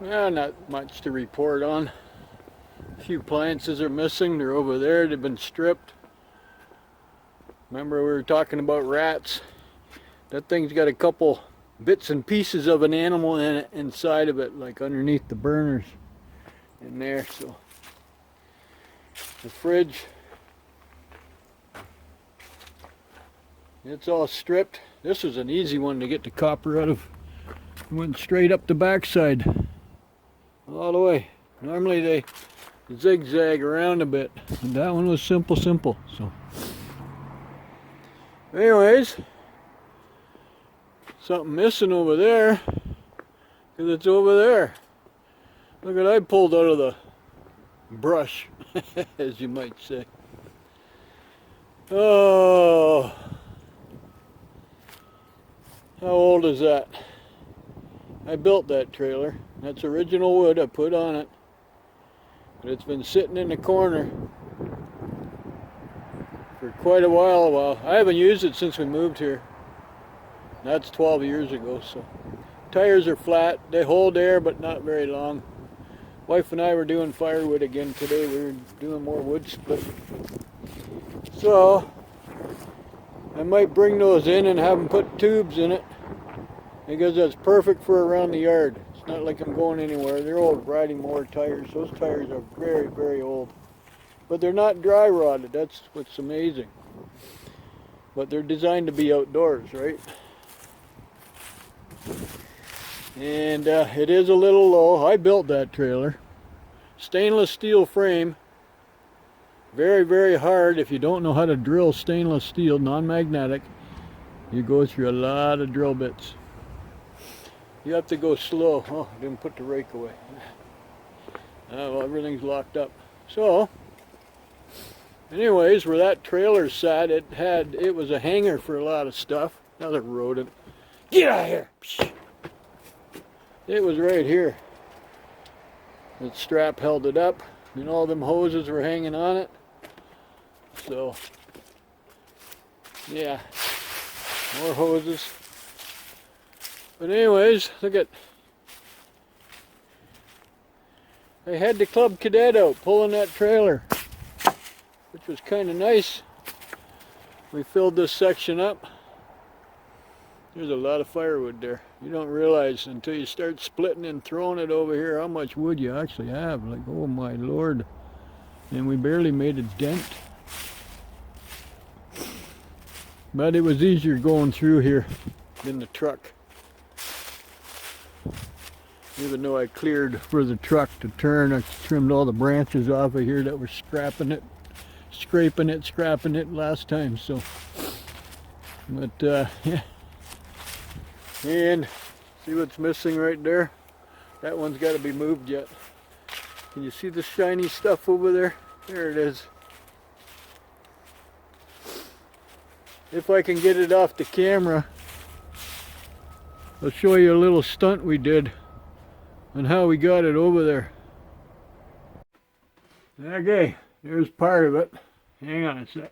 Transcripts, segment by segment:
Well, not much to report on. A few appliances are missing. They're over there. They've been stripped. Remember we were talking about rats? That thing's got a couple bits and pieces of an animal in it, inside of it, like underneath the burners in there. So the fridge, it's all stripped. This was an easy one to get the copper out of. It went straight up the backside, all the way. Normally they zigzag around a bit, but that one was simple. So anyways, something missing over there, because it's over there. Look what I pulled out of the brush, as you might say. Oh, how old is that? I built that trailer. That's original wood I put on it. But it's been sitting in the corner for quite a while. I haven't used it since we moved here. That's 12 years ago. So tires are flat. They hold air, but not very long. Wife and I were doing firewood again today. We were doing more wood split. So I might bring those in and have them put tubes in it, because that's perfect for around the yard. It's not like I'm going anywhere. They're old riding mower tires. Those tires are very old. But they're not dry rotted. That's what's amazing. But they're designed to be outdoors, right? And it is a little low. I built that trailer. Stainless steel frame. Very hard. If you don't know how to drill stainless steel, non-magnetic, you go through a lot of drill bits. You have to go slow. Oh, I didn't put the rake away. Well, everything's locked up. So, anyways, where that trailer sat, it was a hanger for a lot of stuff. Another rodent. Get out of here! It was right here. That strap held it up, and all them hoses were hanging on it. So, yeah, more hoses. But anyways, look at, I had the club cadet out pulling that trailer, which was kind of nice. We filled this section up. There's a lot of firewood there. You don't realize until you start splitting and throwing it over here how much wood you actually have. Like, oh my Lord. And we barely made a dent. But it was easier going through here than the truck. Even though I cleared for the truck to turn, I trimmed all the branches off of here that were scraping it last time. So, but yeah. And see what's missing right there? That one's got to be moved yet. Can you see the shiny stuff over there? There it is. If I can get it off the camera, I'll show you a little stunt we did and how we got it over there. Okay, here's part of it. Hang on a sec.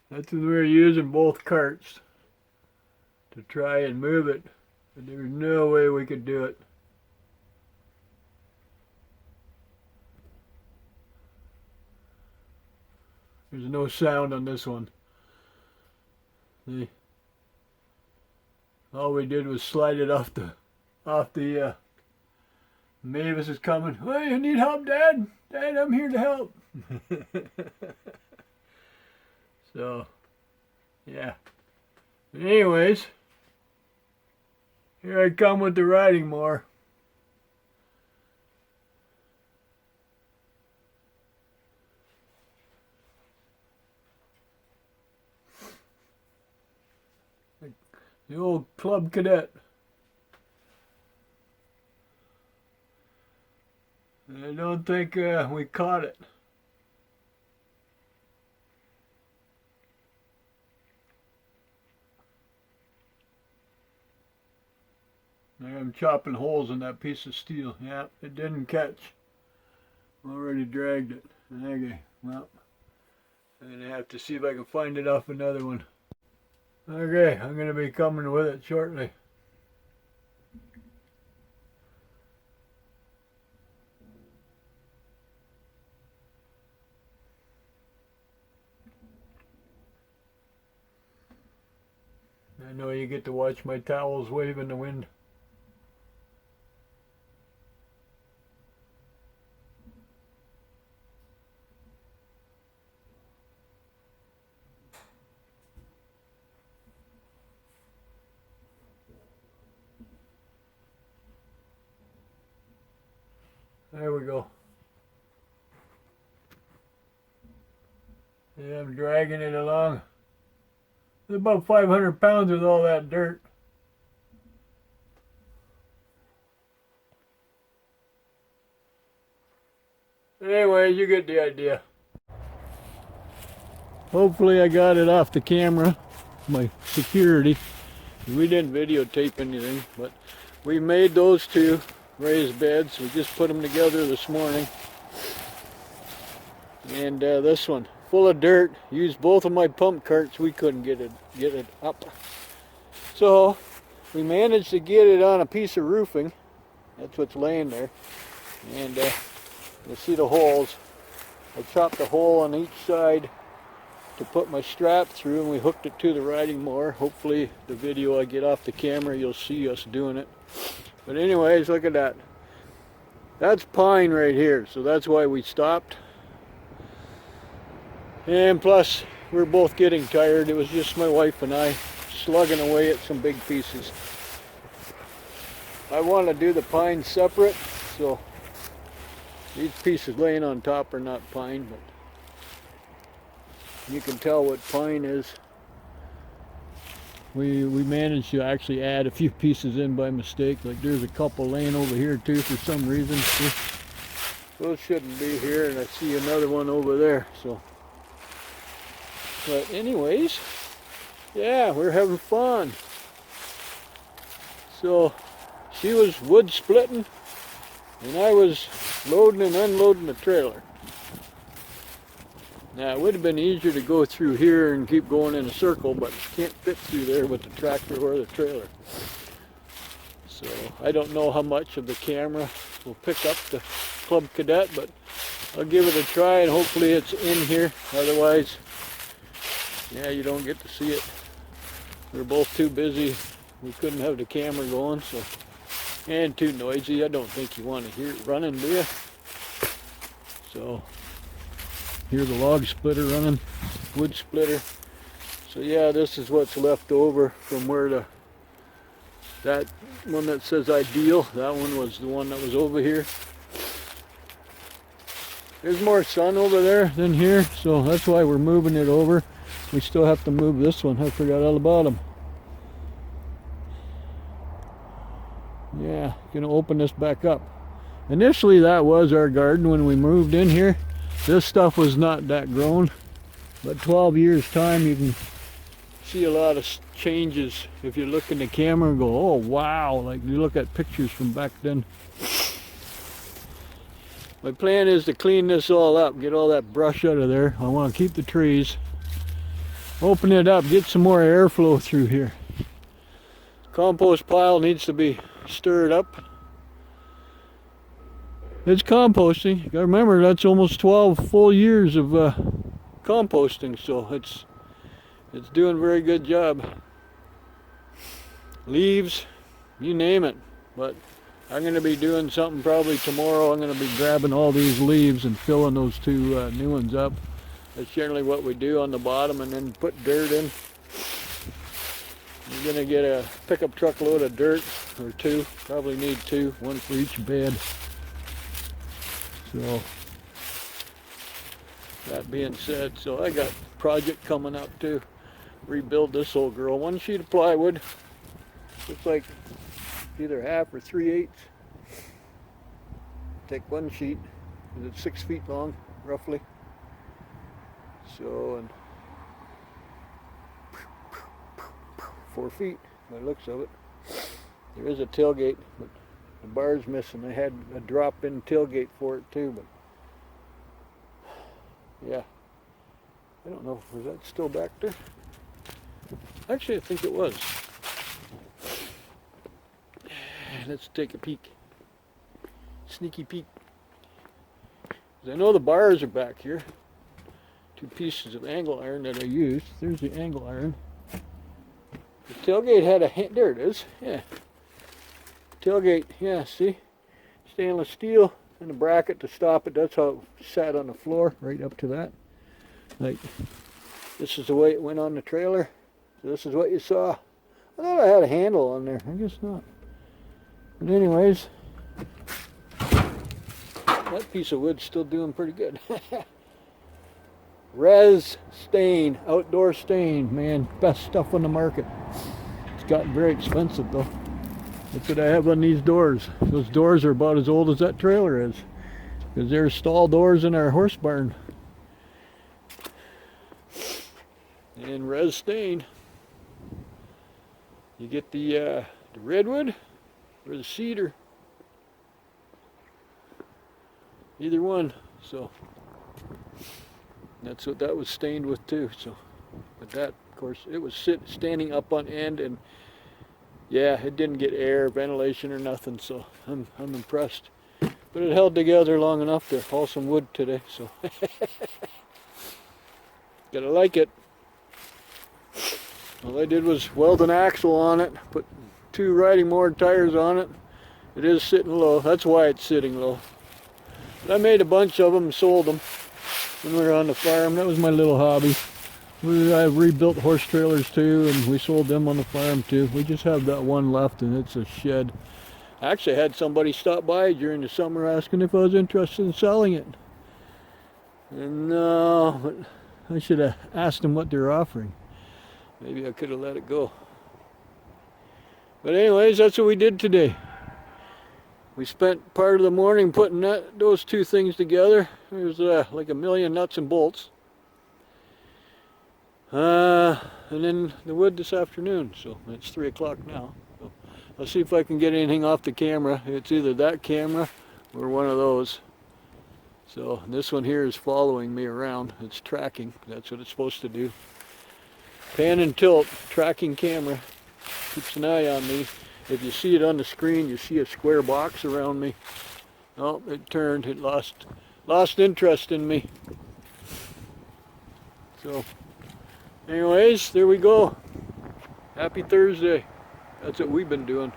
That's when we were using both carts to try and move it, but there was no way we could do it. There's no sound on this one. See? All we did was slide it off the Mavis is coming. Oh, you need help, Dad? Dad, I'm here to help. So, yeah. But anyways, here I come with the riding mower. The old club cadet. I don't think we caught it. There, I'm chopping holes in that piece of steel. Yeah, it didn't catch. Already dragged it. Okay, well, I'm gonna have to see if I can find it off another one. Okay, I'm going to be coming with it shortly. I know you get to watch my towels wave in the wind. There we go. Yeah, I'm dragging it along. It's about 500 pounds with all that dirt. Anyway, you get the idea. Hopefully I got it off the camera, my security. We didn't videotape anything, but we made those two raised beds. We just put them together this morning. And this one, full of dirt. Used both of my pump carts. We couldn't get it up. So we managed to get it on a piece of roofing. That's what's laying there. And you see the holes. I chopped a hole on each side to put my strap through, and we hooked it to the riding mower. Hopefully the video I get off the camera, you'll see us doing it. But anyways, look at that. That's pine right here, so that's why we stopped. And plus, we're both getting tired. It was just my wife and I slugging away at some big pieces. I want to do the pine separate, so these pieces laying on top are not pine, but you can tell what pine is. We managed to actually add a few pieces in by mistake. Like there's a couple laying over here too for some reason. Those shouldn't be here, and I see another one over there. So, but anyways, yeah, we're having fun. So she was wood splitting, and I was loading and unloading the trailer. Now, it would have been easier to go through here and keep going in a circle, but you can't fit through there with the tractor or the trailer. So I don't know how much of the camera will pick up the Club Cadet, but I'll give it a try, and hopefully it's in here. Otherwise, yeah, you don't get to see it. We're both too busy. We couldn't have the camera going, so, and too noisy. I don't think you want to hear it running, do you? So hear the log splitter running, wood splitter. So yeah, this is what's left over from where that one that says ideal, that one was the one that was over here. There's more sun over there than here, so that's why we're moving it over. We still have to move this one. I forgot all about them. Yeah, gonna open this back up. Initially that was our garden when we moved in here. This stuff was not that grown, but 12 years time you can see a lot of changes if you look in the camera and go, oh wow, like you look at pictures from back then. My plan is to clean this all up, get all that brush out of there. I want to keep the trees, open it up, get some more airflow through here. Compost pile needs to be stirred up. It's composting. You gotta remember, that's almost 12 full years of composting, so it's doing a very good job. Leaves, you name it. But I'm gonna be doing something probably tomorrow. I'm gonna be grabbing all these leaves and filling those two new ones up. That's generally what we do on the bottom, and then put dirt in. You're gonna get a pickup truck load of dirt, or two. Probably need two, one for each bed. So, that being said, so I got a project coming up to rebuild this old girl. One sheet of plywood. Looks like either half or 3/8. Take one sheet, because it's 6 feet long, roughly. So, and 4 feet by the looks of it. There is a tailgate, but the bar's missing. I had a drop-in tailgate for it too, but yeah. I don't know, was that still back there? Actually, I think it was. Let's take a peek. Sneaky peek. I know the bars are back here. 2 pieces of angle iron that I used. There's the angle iron. The tailgate had a, there it is, yeah. Tailgate, yeah, see? Stainless steel and a bracket to stop it. That's how it sat on the floor, right up to that. Like, this is the way it went on the trailer. So this is what you saw. I thought I had a handle on there. I guess not. But anyways, that piece of wood's still doing pretty good. Res stain, outdoor stain, man, best stuff on the market. It's gotten very expensive though. Look what I have on these doors. Those doors are about as old as that trailer is, because they're stall doors in our horse barn. And res stain. You get the redwood or the cedar. Either one. So that's what that was stained with too. So, but that, of course, it was standing up on end, and yeah, it didn't get air, ventilation, or nothing. So I'm impressed. But it held together long enough to haul some wood today. So gotta like it. All I did was weld an axle on it, put 2 riding mold tires on it. It is sitting low. That's why it's sitting low. But I made a bunch of them and sold them when we were on the farm. That was my little hobby. I rebuilt horse trailers too, and we sold them on the farm too. We just have that one left, and it's a shed. I actually had somebody stop by during the summer asking if I was interested in selling it. And no, but I should have asked them what they're offering. Maybe I could have let it go. But anyways, that's what we did today. We spent part of the morning putting those 2 things together. There's like a million nuts and bolts. And then the wood this afternoon. So it's 3 o'clock now. So I'll see if I can get anything off the camera. It's either that camera or one of those. So this one here is following me around. It's tracking. That's what it's supposed to do. Pan and tilt, tracking camera. Keeps an eye on me. If you see it on the screen, you see a square box around me. Oh, it turned. It lost interest in me. So, anyways, there we go. Happy Thursday. That's what we've been doing.